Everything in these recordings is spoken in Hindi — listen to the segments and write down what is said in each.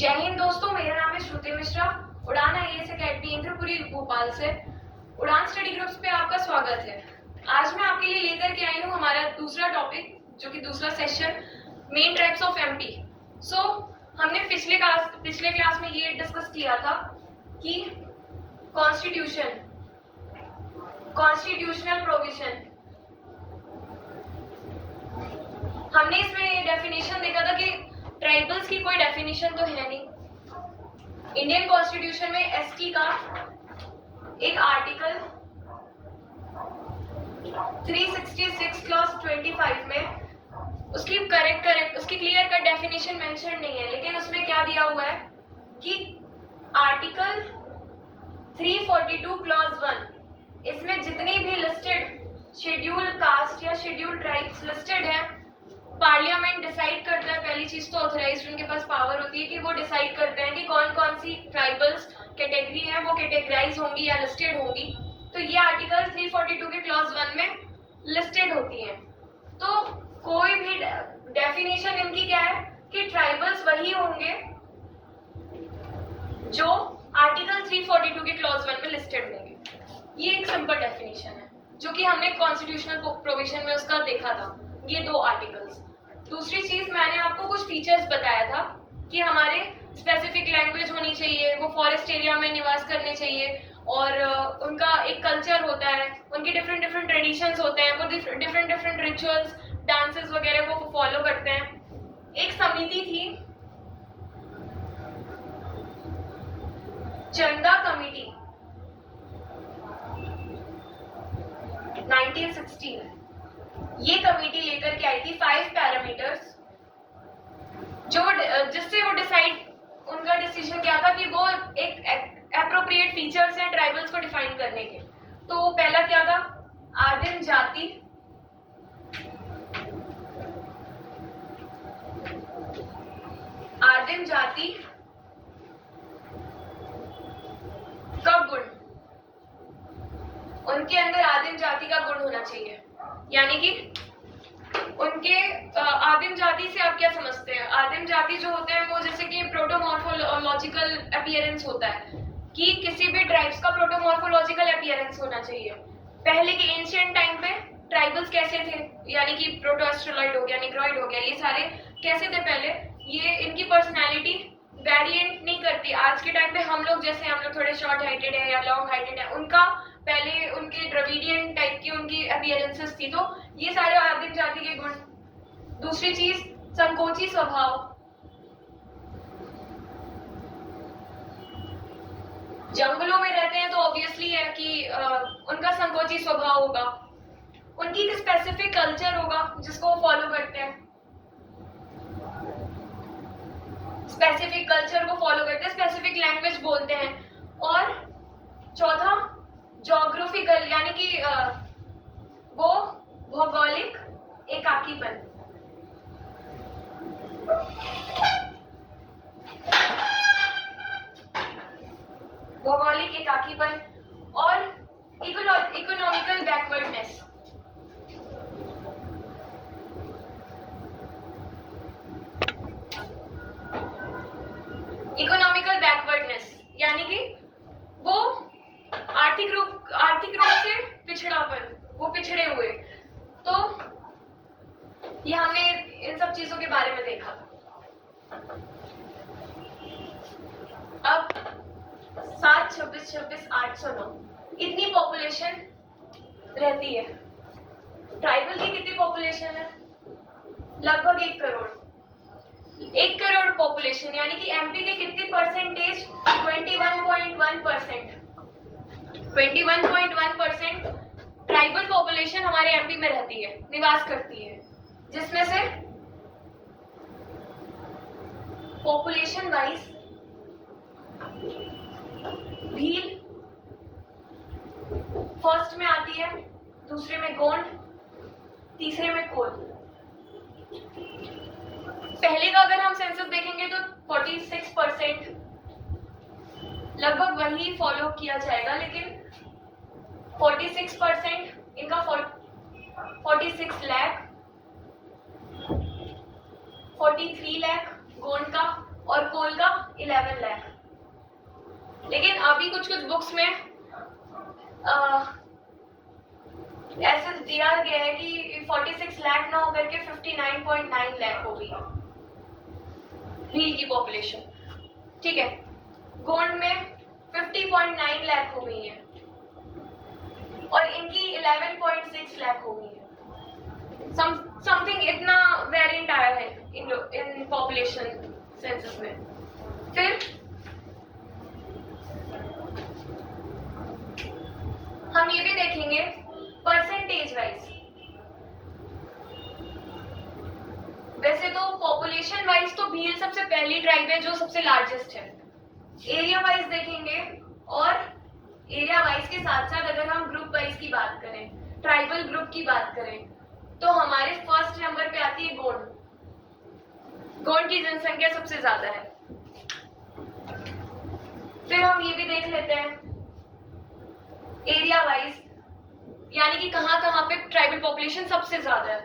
जय हिंद दोस्तों, मेरा नाम है श्रुति मिश्रा। उड़ान आईएएस अकेडमी इंद्रपुरी भोपाल से उड़ान स्टडी ग्रुप्स पे आपका स्वागत है। आज मैं आपके लिए लेकर के आई हूँ हमारा दूसरा टॉपिक, जो कि दूसरा session, main tribes of MP. हमने पिछले क्लास में ये डिस्कस किया था कि कॉन्स्टिट्यूशनल प्रोविजन। हमने इसमें डेफिनेशन देखा था कि ट्राइबल्स की कोई डेफिनेशन तो है नहीं। इंडियन कॉन्स्टिट्यूशन में एसटी का एक आर्टिकल 366 क्लॉज 25 में उसकी उसकी क्लियर कट डेफिनेशन मेंशन नहीं है, लेकिन उसमें क्या दिया हुआ है कि आर्टिकल 342 क्लॉज 1, इसमें जितनी भी लिस्टेड शेड्यूल कास्ट या शेड्यूल ट्राइब्स लिस्टेड है, पार्लियामेंट डिसाइड करता है। पहली चीज तो ऑथराइज्ड उनके पास पावर होती है कि वो डिसाइड करते हैं कि कौन कौन सी ट्राइबल्स कैटेगरी है वो कैटेगराइज होंगी या लिस्टेड होंगी। तो ये आर्टिकल 342 के क्लॉज 1 में लिस्टेड होती है। तो कोई भी डेफिनेशन इनकी क्या है कि ट्राइबल्स वही होंगे जो आर्टिकल 342 के क्लॉज 1 में लिस्टेड होंगे। ये एक सिंपल डेफिनेशन है जो कि हमने कॉन्स्टिट्यूशनल प्रोविजन में उसका देखा था, ये दो आर्टिकल्स। दूसरी चीज, मैंने आपको कुछ फीचर्स बताया था कि हमारे स्पेसिफिक लैंग्वेज होनी चाहिए, वो फॉरेस्ट एरिया में निवास करने चाहिए, और उनका एक कल्चर होता है, उनके डिफरेंट ट्रेडिशंस होते हैं, वो डिफरेंट रिचुअल्स, डांसेस वगैरह को फॉलो करते हैं। एक समिति थी, चंदा कमेटी, 1916। ये कमेटी लेकर के आई थी 5 पैरामीटर्स, जिससे वो उनका डिसीजन क्या था कि वो एक एप्रोप्रिएट फीचर्स हैं ट्राइबल्स को डिफाइन करने के। तो पहला क्या था, आदिम जाति, का गुण, उनके अंदर आदिम जाति का गुण होना चाहिए। यानी कि उनके आदिम जाति से आप क्या समझते हैं? आदिम जाति जो होते हैं वो जैसे कि प्रोटोमॉर्फोलॉजिकल अपीयरेंस होता है कि किसी भी ट्राइब्स का प्रोटोमॉर्फोलॉजिकल अपीयरेंस होना चाहिए। पहले के एंशिएंट टाइम पे ट्राइबल्स कैसे थे, यानी कि प्रोटोएस्ट्रोलॉइड हो गया, निग्रोइड हो गया, ये सारे कैसे थे पहले? ये इनकी पर्सनैलिटी वेरिएंट नहीं करती। आज के टाइम पे हम लोग थोड़े शॉर्ट हाइटेड है या लॉन्ग हाइटेड है, उनका पहले उनके द्रविडियन टाइप की उनकी अपीयरेंसेस थी। तो ये सारे आदिम जाति के गुण। दूसरी चीज, संकोची स्वभाव। जंगलों में रहते हैं तो ऑब्वियसली है कि उनका संकोची स्वभाव होगा। उनकी एक स्पेसिफिक कल्चर होगा जिसको वो फॉलो करते हैं, स्पेसिफिक लैंग्वेज बोलते हैं। और चौथा, ज्योग्राफिकल, यानी कि वो भौगोलिक एकाकीपन। और इकोनॉमिकल बैकवर्डनेस। यानी कि वो आर्थिक रूप से पिछड़ापन, वो पिछड़े हुए। तो ये हमने इन सब चीजों के बारे में देखा। अब 7, 26, 26, 809 इतनी पॉपुलेशन रहती है। ट्राइबल की कितनी पॉपुलेशन है? लगभग 1 करोड़। 1 करोड़ पॉपुलेशन, यानी कि एमपी के कितनी परसेंटेज? 21.1%। 21.1% ट्राइबल पॉपुलेशन हमारे एमपी में रहती है, निवास करती है, जिसमें से पॉपुलेशन वाइज भील फर्स्ट में आती है, दूसरे में गोंड, तीसरे में कोल। पहले का अगर हम सेंसस देखेंगे तो 46% लगभग वही फॉलो किया जाएगा, लेकिन 46% इनका 46 लाख, 43 लाख गोंड का, और कोल का 11 लाख। लेकिन अभी कुछ कुछ बुक्स में ऐसे दिया गया है कि 46 लाख ना होकर के 59.9 लाख हो गई भील की पॉपुलेशन। ठीक है, गोंड में 50.9 लाख हो गई है और इनकी 11.6 लाख हो गई है। समथिंग इतना वेरिएंट आया है इन पॉपुलेशन सेंसस में। फिर हम ये भी देखेंगे परसेंटेज वाइज। वैसे तो पॉपुलेशन वाइज तो भील सबसे पहली ट्राइब है जो सबसे लार्जेस्ट है। एरिया वाइज देखेंगे और एरिया वाइज के साथ साथ अगर हम ग्रुप वाइज की बात करें, ट्राइबल ग्रुप की बात करें, तो हमारे फर्स्ट नंबर पे आती है गोंड। गोंड की जनसंख्या सबसे ज्यादा है। फिर हम ये भी देख लेते हैं एरिया वाइज, यानी कि कहां कहां पे ट्राइबल पॉपुलेशन सबसे ज्यादा है।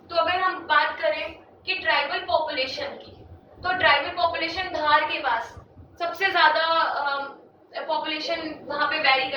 तो अगर हम बात करें कि ट्राइबल पॉपुलेशन की, तो ट्राइबल पॉपुलेशन धार के पास सबसे ज्यादा पॉपुलेशन वहां पे वेरी